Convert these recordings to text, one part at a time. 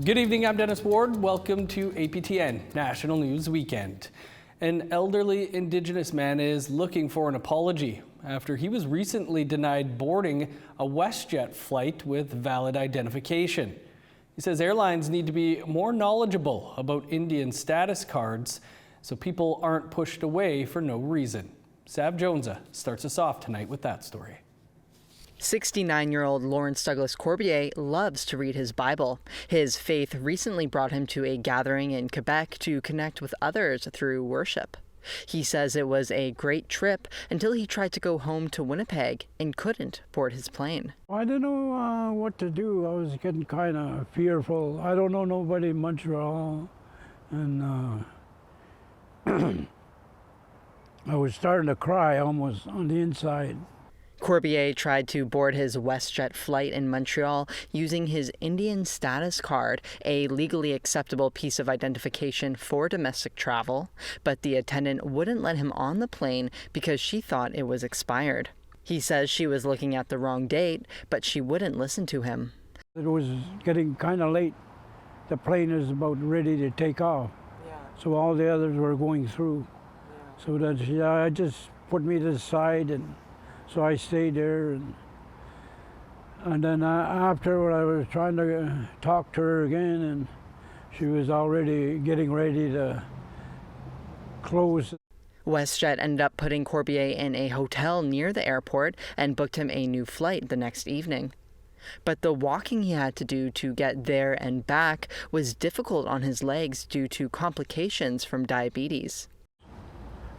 Good evening, I'm Dennis Ward. Welcome to APTN National News Weekend. An elderly Indigenous man is looking for an apology after he was recently denied boarding a WestJet flight with valid identification. He says airlines need to be more knowledgeable about Indian status cards so people aren't pushed away for no reason. Sav Jonesa starts us off tonight with that story. 69-year-old Lawrence Douglas Corbier loves to read his Bible. His faith recently brought him to a gathering in Quebec to connect with others through worship. He says it was a great trip until he tried to go home to Winnipeg and couldn't board his plane. I didn't know what to do. I was getting kind of fearful. I don't know nobody in Montreal, and I was starting to cry almost on the inside. Corbier tried to board his WestJet flight in Montreal using his Indian status card, a legally acceptable piece of identification for domestic travel, but the attendant wouldn't let him on the plane because she thought it was expired. He says she was looking at the wrong date, but she wouldn't listen to him. It was getting kind of late. The plane is about ready to take off. So all the others were going through. So that I just put me to the side, and so I stayed there, and then after I was trying to talk to her again, and she was already getting ready to close. WestJet ended up putting Corbier in a hotel near the airport and booked him a new flight the next evening. But the walking he had to do to get there and back was difficult on his legs due to complications from diabetes.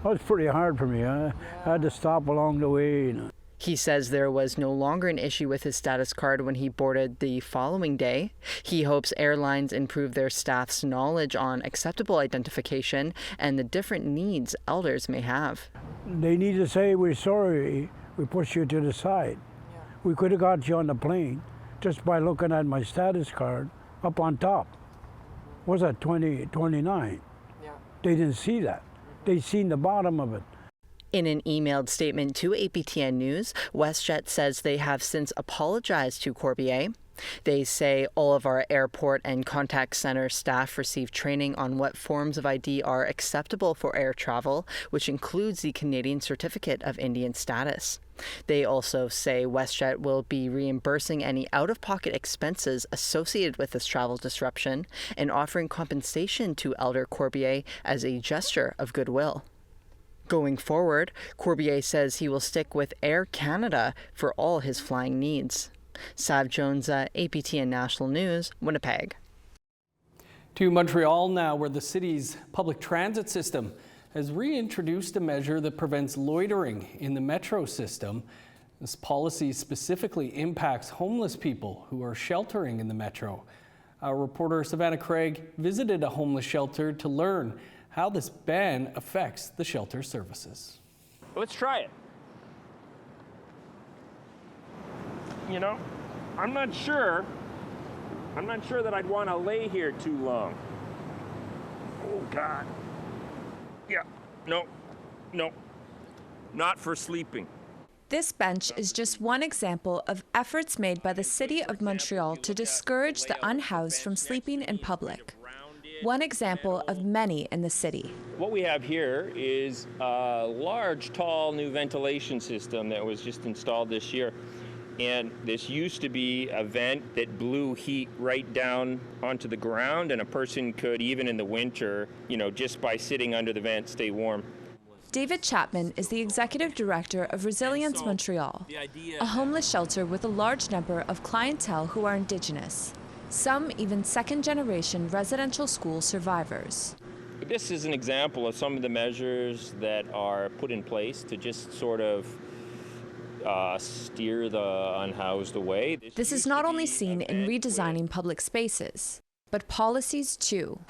It was pretty hard for me. I had to stop along the way. He says there was no longer an issue with his status card when he boarded the following day. He hopes airlines improve their staff's knowledge on acceptable identification and the different needs elders may have. They need to say, "We're sorry, we pushed you to the side. We could have got you on the plane just by looking at my status card up on top." Was that 29? They didn't see that. They seen the bottom of it. In an emailed statement to APTN News, WestJet says they have since apologized to Corbier. They say all of our airport and contact center staff receive training on what forms of ID are acceptable for air travel, which includes the Canadian Certificate of Indian Status. They also say WestJet will be reimbursing any out-of-pocket expenses associated with this travel disruption and offering compensation to Elder Corbier as a gesture of goodwill. Going forward, Corbier says he will stick with Air Canada for all his flying needs. Sav Jonesa, APTN National News, Winnipeg. To Montreal now, where the city's public transit system has reintroduced a measure that prevents loitering in the metro system. This policy specifically impacts homeless people who are sheltering in the metro. Our reporter Savannah Craig visited a homeless shelter to learn how this ban affects the shelter services. Let's try it. You know, I'm not sure that I'd want to lay here too long. Oh God. Yeah, no, not for sleeping. This bench is just one example of efforts made by the City of Montreal to discourage the unhoused from sleeping in public. One example of many in the city. What we have here is a large, tall new ventilation system that was just installed this year. And this used to be a vent that blew heat right down onto the ground, and a person could, even in the winter, just by sitting under the vent, stay warm. David Chapman is the executive director of Resilience Montreal, a homeless shelter with a large number of clientele who are Indigenous, some even second-generation residential school survivors. This is an example of some of the measures that are put in place to just sort of steer the unhoused away. This is not only seen in redesigning public spaces, but policies too.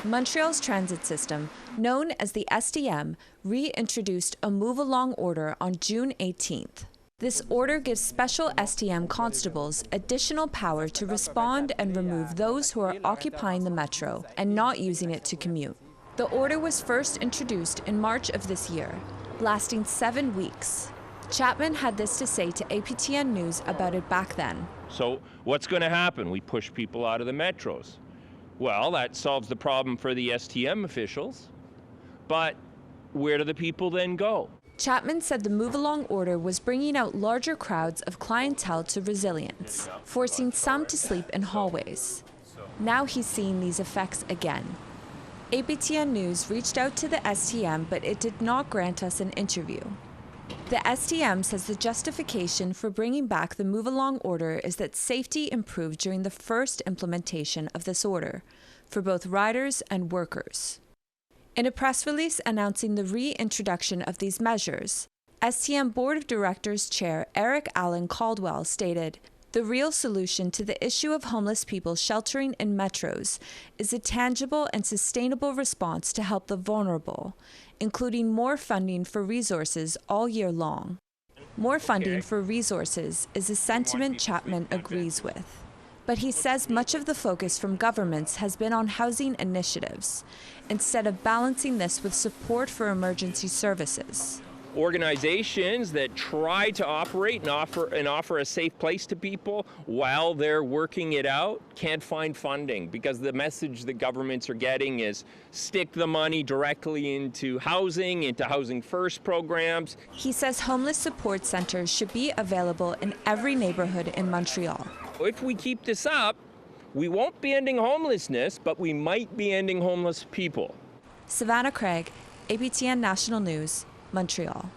Montreal's transit system, known as the SDM, reintroduced a move-along order on June 18th. This order gives special SDM constables additional power to respond and remove those who are occupying the metro and not using it to commute. The order was first introduced in March of this year, lasting 7 weeks. Chapman had this to say to APTN News about it back then. So what's going to happen? We push people out of the metros. Well, that solves the problem for the STM officials, but where do the people then go? Chapman said the move-along order was bringing out larger crowds of clientele to Resilience, forcing some to sleep in hallways. Now he's seeing these effects again. APTN News reached out to the STM, but it did not grant us an interview. The STM says the justification for bringing back the move-along order is that safety improved during the first implementation of this order, for both riders and workers. In a press release announcing the reintroduction of these measures, STM Board of Directors Chair Eric Allen Caldwell stated, "The real solution to the issue of homeless people sheltering in metros is a tangible and sustainable response to help the vulnerable, including more funding for resources all year long." More funding for resources is a sentiment Chapman agrees with. But he says much of the focus from governments has been on housing initiatives, instead of balancing this with support for emergency services. Organizations that try to operate and offer a safe place to people while they're working it out can't find funding, because the message the governments are getting is stick the money directly into housing first programs. He says homeless support centers should be available in every neighborhood in Montreal. If we keep this up, we won't be ending homelessness, but we might be ending homeless people. Savannah Craig, APTN National News, Montreal.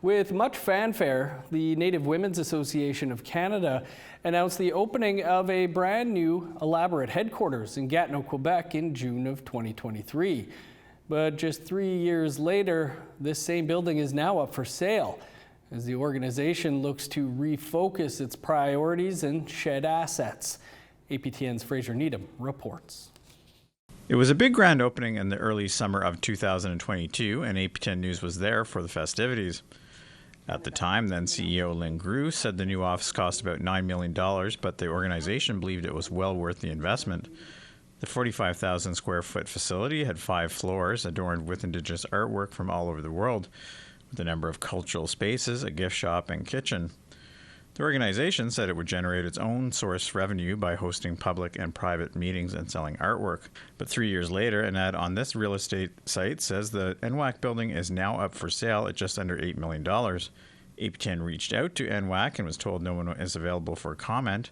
With much fanfare, the Native Women's Association of Canada announced the opening of a brand new elaborate headquarters in Gatineau, Quebec in June of 2023. But just 3 years later, this same building is now up for sale, as the organization looks to refocus its priorities and shed assets. APTN's Fraser Needham reports. It was a big grand opening in the early summer of 2022, and APTN News was there for the festivities. At the time, then CEO Lynn Grew said the new office cost about $9 million, but the organization believed it was well worth the investment. The 45,000 square foot facility had 5 floors adorned with Indigenous artwork from all over the world, with a number of cultural spaces, a gift shop, and kitchen. The organization said it would generate its own source revenue by hosting public and private meetings and selling artwork. But 3 years later, an ad on this real estate site says the NWAC building is now up for sale at just under $8 million. APTN reached out to NWAC and was told no one is available for comment.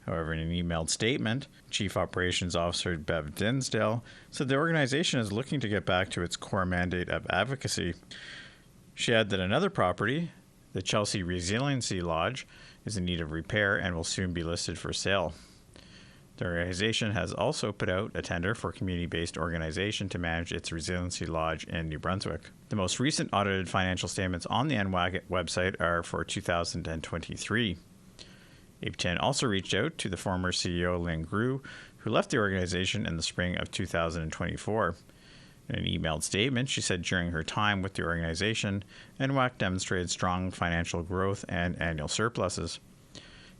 However, in an emailed statement, Chief Operations Officer Bev Dinsdale said the organization is looking to get back to its core mandate of advocacy. She added that another property, the Chelsea Resiliency Lodge, is in need of repair and will soon be listed for sale. The organization has also put out a tender for a community-based organization to manage its Resiliency Lodge in New Brunswick. The most recent audited financial statements on the NWAC website are for 2023. APTN also reached out to the former CEO Lynn Grew, who left the organization in the spring of 2024. In an emailed statement, she said during her time with the organization, NWAC demonstrated strong financial growth and annual surpluses.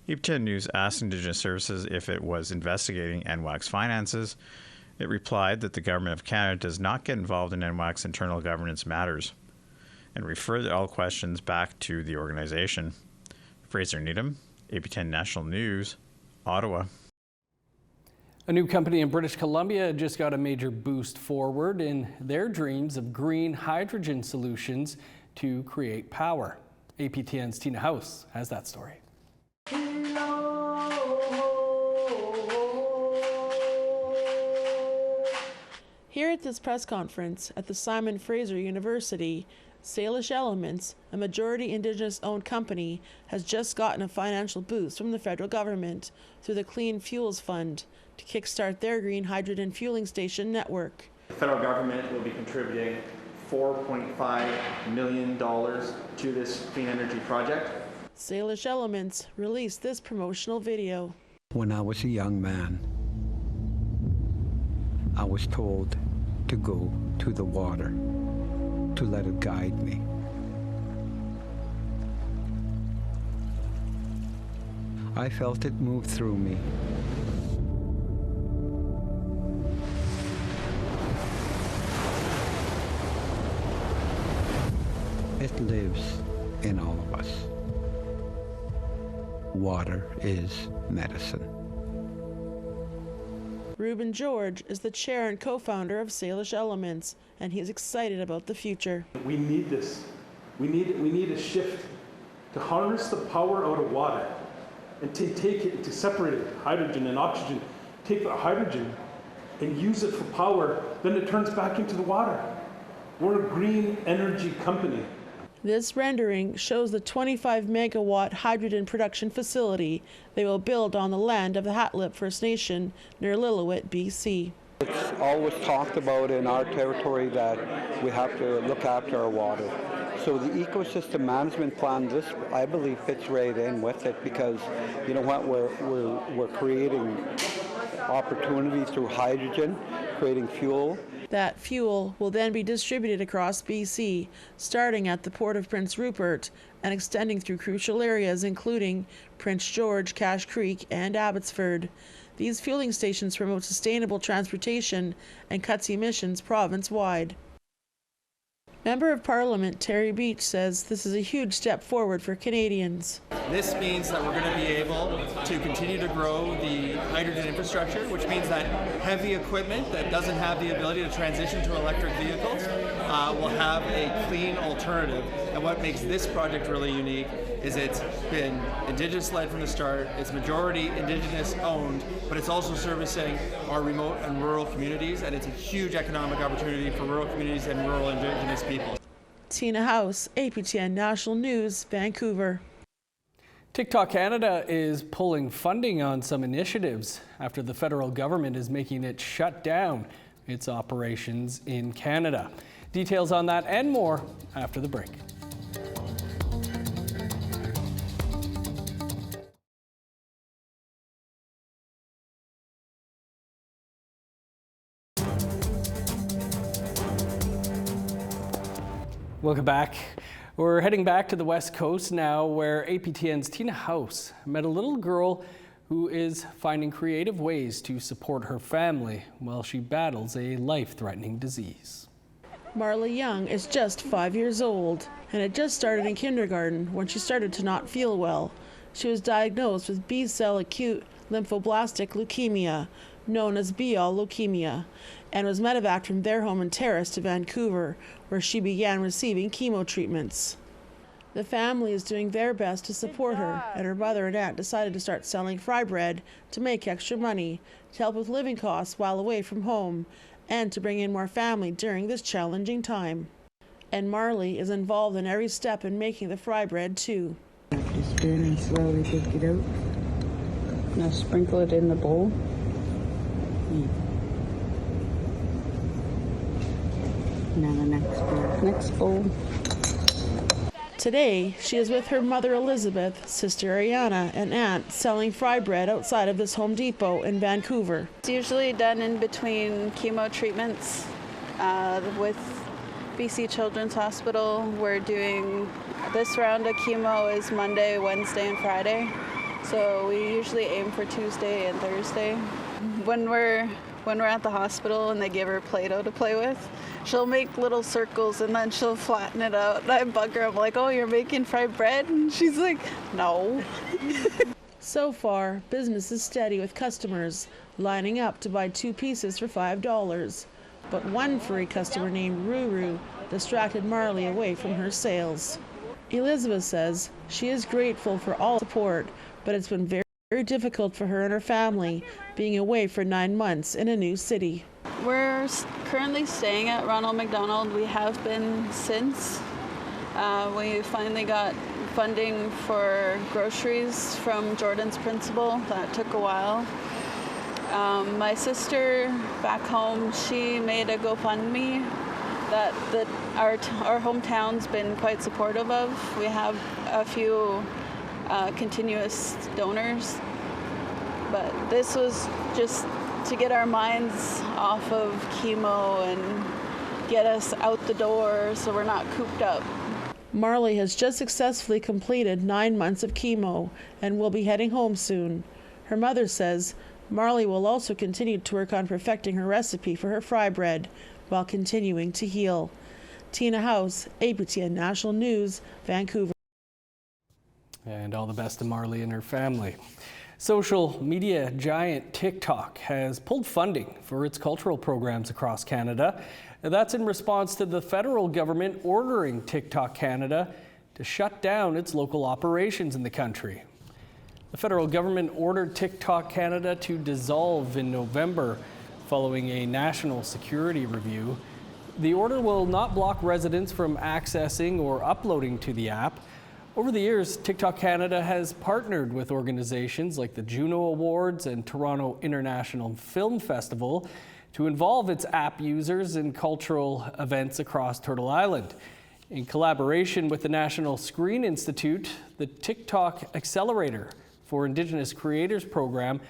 APTN News asked Indigenous Services if it was investigating NWAC's finances. It replied that the Government of Canada does not get involved in NWAC's internal governance matters, and referred all questions back to the organization. Fraser Needham, APTN National News, Ottawa. A new company in British Columbia just got a major boost forward in their dreams of green hydrogen solutions to create power. APTN's Tina House has that story. Here at this press conference at the Simon Fraser University, Salish Elements, a majority Indigenous-owned company, has just gotten a financial boost from the federal government through the Clean Fuels Fund to kickstart their green hydrogen fueling station network. The federal government will be contributing $4.5 million to this clean energy project. Salish Elements released this promotional video. When I was a young man, I was told to go to the water, to let it guide me. I felt it move through me. It lives in all of us. Water is medicine. Reuben George is the chair and co-founder of Salish Elements, and he's excited about the future. We need this. We need a shift to harness the power out of water and to take it, to separate it, hydrogen and oxygen, take the hydrogen and use it for power, then it turns back into the water. We're a green energy company. This rendering shows the 25 megawatt hydrogen production facility they will build on the land of the Hatlip First Nation near Lillooet, BC. It's always talked about in our territory that we have to look after our water. So the ecosystem management plan, this I believe fits right in with it, because you know what, we're creating opportunity through hydrogen, creating fuel. That fuel will then be distributed across BC, starting at the Port of Prince Rupert and extending through crucial areas including Prince George, Cache Creek, and Abbotsford. These fueling stations promote sustainable transportation and cuts emissions province-wide. Member of Parliament Terry Beach says this is a huge step forward for Canadians. This means that we're going to be able to continue to grow the hydrogen infrastructure, which means that heavy equipment that doesn't have the ability to transition to electric vehicles will have a clean alternative. And what makes this project really unique is it's been Indigenous-led from the start, it's majority Indigenous-owned, but it's also servicing our remote and rural communities, and it's a huge economic opportunity for rural communities and rural Indigenous people. Tina House, APTN National News, Vancouver. TikTok Canada is pulling funding on some initiatives after the federal government is making it shut down its operations in Canada. Details on that and more after the break. Welcome back. We're heading back to the West Coast now, where APTN's Tina House met a little girl who is finding creative ways to support her family while she battles a life-threatening disease. Marley Young is just 5 years old and had just started in kindergarten when she started to not feel well. She was diagnosed with B-cell acute lymphoblastic leukemia, known as B-all leukemia, and was medevaced from their home in Terrace to Vancouver, where she began receiving chemo treatments. The family is doing their best to support her, and her mother and aunt decided to start selling fry bread to make extra money, to help with living costs while away from home, and to bring in more family during this challenging time. And Marley is involved in every step in making the fry bread too. Just spoon and slowly take it out. Now sprinkle it in the bowl. Now the next bowl. Today, she is with her mother Elizabeth, sister Ariana, and aunt selling fry bread outside of this Home Depot in Vancouver. It's usually done in between chemo treatments with BC Children's Hospital. We're doing this round of chemo is Monday, Wednesday, and Friday. So we usually aim for Tuesday and Thursday. When we're at the hospital and they give her Play-Doh to play with, she'll make little circles and then she'll flatten it out. And I bug her, I'm like, oh, you're making fried bread? And she's like, no. So far, business is steady with customers lining up to buy 2 pieces for $5. But one furry customer named Ruru distracted Marley away from her sales. Elizabeth says she is grateful for all support, but it's been very difficult for her and her family being away for 9 months in a new city. We're currently staying at Ronald McDonald. We have been since. We finally got funding for groceries from Jordan's principal. That took a while. My sister back home, she made a GoFundMe that our hometown's been quite supportive of. We have a few continuous donors, but this was just to get our minds off of chemo and get us out the door so we're not cooped up. Marley has just successfully completed 9 months of chemo and will be heading home soon. Her mother says Marley will also continue to work on perfecting her recipe for her fry bread while continuing to heal. Tina House, APTN National News, Vancouver. And all the best to Marley and her family. Social media giant TikTok has pulled funding for its cultural programs across Canada. And that's in response to the federal government ordering TikTok Canada to shut down its local operations in the country. The federal government ordered TikTok Canada to dissolve in November following a national security review. The order will not block residents from accessing or uploading to the app. Over the years, TikTok Canada has partnered with organizations like the Juno Awards and Toronto International Film Festival to involve its app users in cultural events across Turtle Island. In collaboration with the National Screen Institute, the TikTok Accelerator for Indigenous Creators program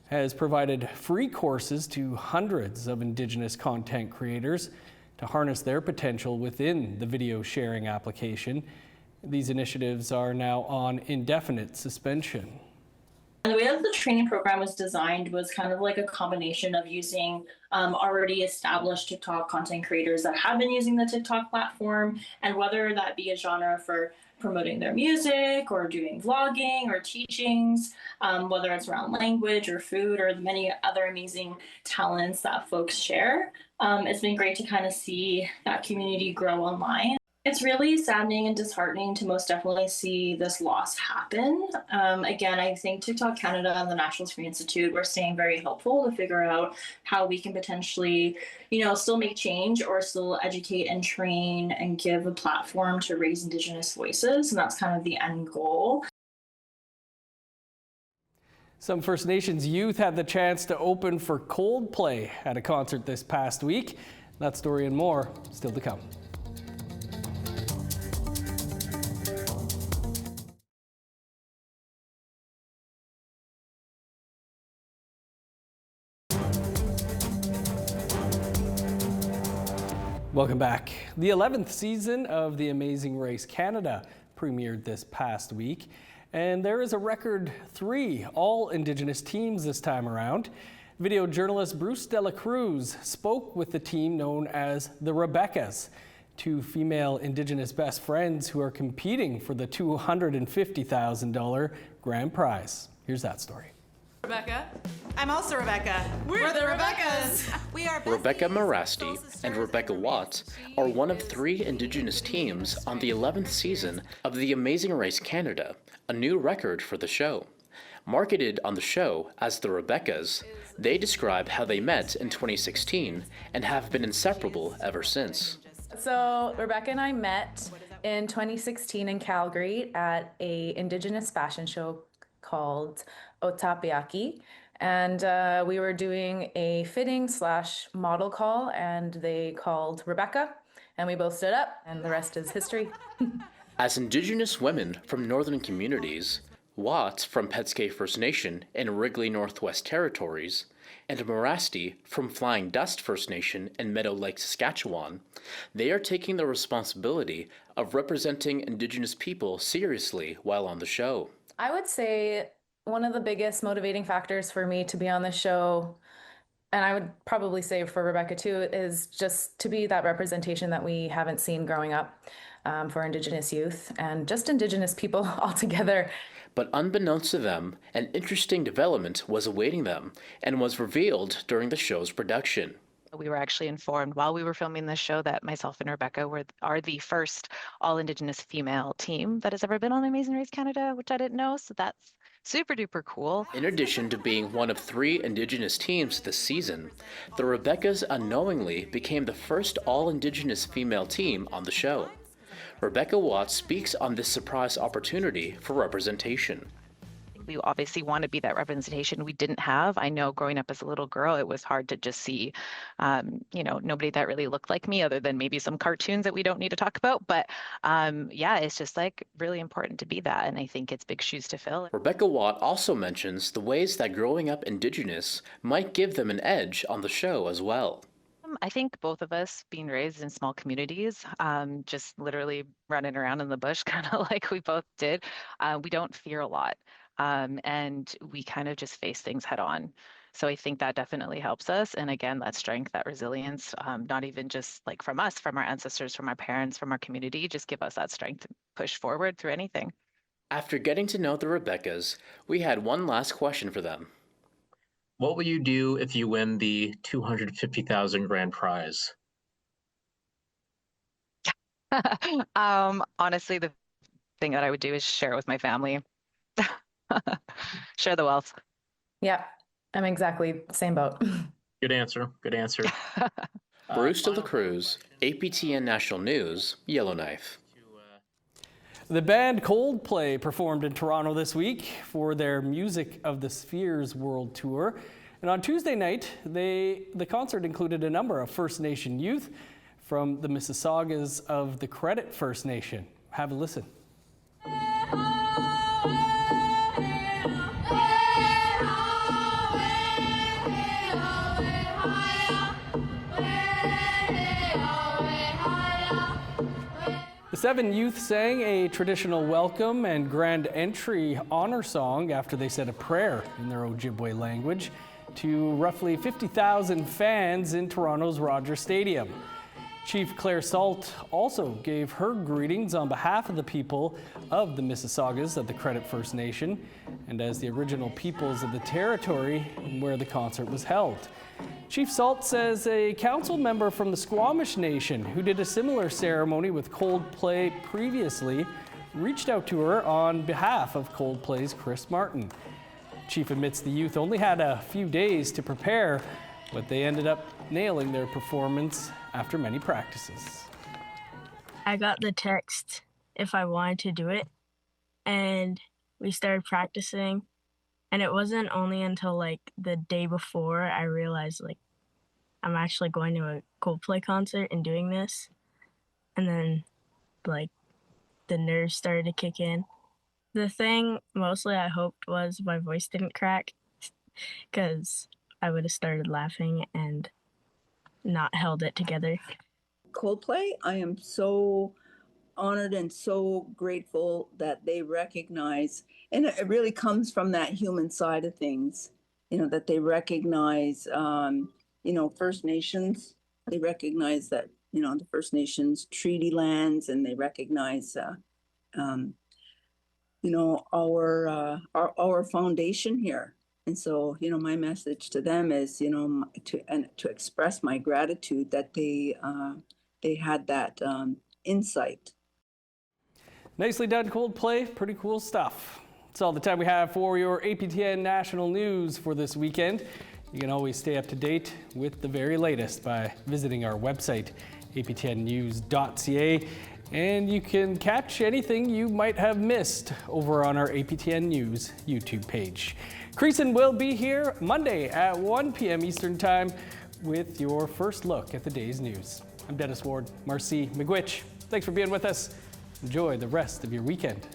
has provided free courses to hundreds of Indigenous content creators to harness their potential within the video sharing application. These initiatives are now on indefinite suspension. And the way that the training program was designed was kind of like a combination of using already established TikTok content creators that have been using the TikTok platform, and whether that be a genre for promoting their music or doing vlogging or teachings, whether it's around language or food or the many other amazing talents that folks share. It's been great to kind of see that community grow online. It's really saddening and disheartening to most definitely see this loss happen. Again, I think TikTok Canada and the National Screen Institute were staying very helpful to figure out how we can potentially, still make change or still educate and train and give a platform to raise Indigenous voices. And that's kind of the end goal. Some First Nations youth had the chance to open for Coldplay at a concert this past week. That story and more still to come. Welcome back. The 11th season of The Amazing Race Canada premiered this past week, and there is a record 3 all-Indigenous teams this time around. Video journalist Bruce Dela Cruz spoke with the team known as the Rebecca's, 2 female Indigenous best friends who are competing for the $250,000 grand prize. Here's that story. Rebecca. I'm also Rebecca. We're the Rebeccas. We are Rebecca Marasti and Rebecca Watts are one of 3 Indigenous teams on the 11th season of The Amazing Race Canada, a new record for the show. Marketed on the show as the Rebeccas, they describe how they met in 2016 and have been inseparable ever since. So Rebecca and I met in 2016 in Calgary at a Indigenous fashion show called Otapiaki, and we were doing a fitting/model call, and they called Rebecca, and we both stood up, and the rest is history. As Indigenous women from northern communities, Watts from Petskay First Nation in Wrigley Northwest Territories, and Marasti from Flying Dust First Nation in Meadow Lake, Saskatchewan, they are taking the responsibility of representing Indigenous people seriously while on the show. I would say one of the biggest motivating factors for me to be on the show, and I would probably say for Rebecca too, is just to be that representation that we haven't seen growing up for Indigenous youth and just Indigenous people altogether. But unbeknownst to them, an interesting development was awaiting them and was revealed during the show's production. We were actually informed while we were filming this show that myself and Rebecca are the first all-Indigenous female team that has ever been on Amazing Race Canada, which I didn't know, so that's super duper cool. In addition to being one of 3 Indigenous teams this season, the Rebeccas unknowingly became the first all-Indigenous female team on the show. Rebecca Watts speaks on this surprise opportunity for representation. We obviously want to be that representation we didn't have. I know growing up as a little girl, it was hard to just see, nobody that really looked like me other than maybe some cartoons that we don't need to talk about. But it's just like really important to be that. And I think it's big shoes to fill. Rebecca Watt also mentions the ways that growing up Indigenous might give them an edge on the show as well. I think both of us being raised in small communities, just literally running around in the bush, kind of like we both did, we don't fear a lot. And we kind of just face things head on. So I think that definitely helps us. And again, that strength, that resilience, not even just like from us, from our ancestors, from our parents, from our community, just give us that strength to push forward through anything. After getting to know the Rebeccas, we had one last question for them. What will you do if you win the $250,000 grand prize? Honestly, the thing that I would do is share it with my family. Share the wealth. Yeah, I'm exactly the same boat. Good answer. Good answer. Bruce de la Cruz, APTN National News, Yellowknife. The band Coldplay performed in Toronto this week for their Music of the Spheres World Tour. And on Tuesday night, the concert included a number of First Nation youth from the Mississaugas of the Credit First Nation. Have a listen. The 7 youth sang a traditional welcome and grand entry honor song after they said a prayer in their Ojibwe language to roughly 50,000 fans in Toronto's Rogers Stadium. Chief Claire Salt also gave her greetings on behalf of the people of the Mississaugas of the Credit First Nation and as the original peoples of the territory where the concert was held. Chief Salt says a council member from the Squamish Nation who did a similar ceremony with Coldplay previously reached out to her on behalf of Coldplay's Chris Martin. Chief admits the youth only had a few days to prepare, but they ended up nailing their performance after many practices. I got the text if I wanted to do it, and we started practicing. And it wasn't only until like the day before I realized like I'm actually going to a Coldplay concert and doing this. And then like the nerves started to kick in. The thing mostly I hoped was my voice didn't crack because I would have started laughing and not held it together. Coldplay, I am so honored and so grateful that they recognize, and it really comes from that human side of things, you know, that they recognize, First Nations. They recognize that, the First Nations treaty lands, and they recognize, our foundation here. And so, my message to them is, to express my gratitude that they had that insight. Nicely done, Coldplay. Pretty cool stuff. That's all the time we have for your APTN National News for this weekend. You can always stay up to date with the very latest by visiting our website, aptnnews.ca. And you can catch anything you might have missed over on our APTN News YouTube page. Creason will be here Monday at 1 p.m. Eastern Time with your first look at the day's news. I'm Dennis Ward, Marcy McGuitch. Thanks for being with us. Enjoy the rest of your weekend.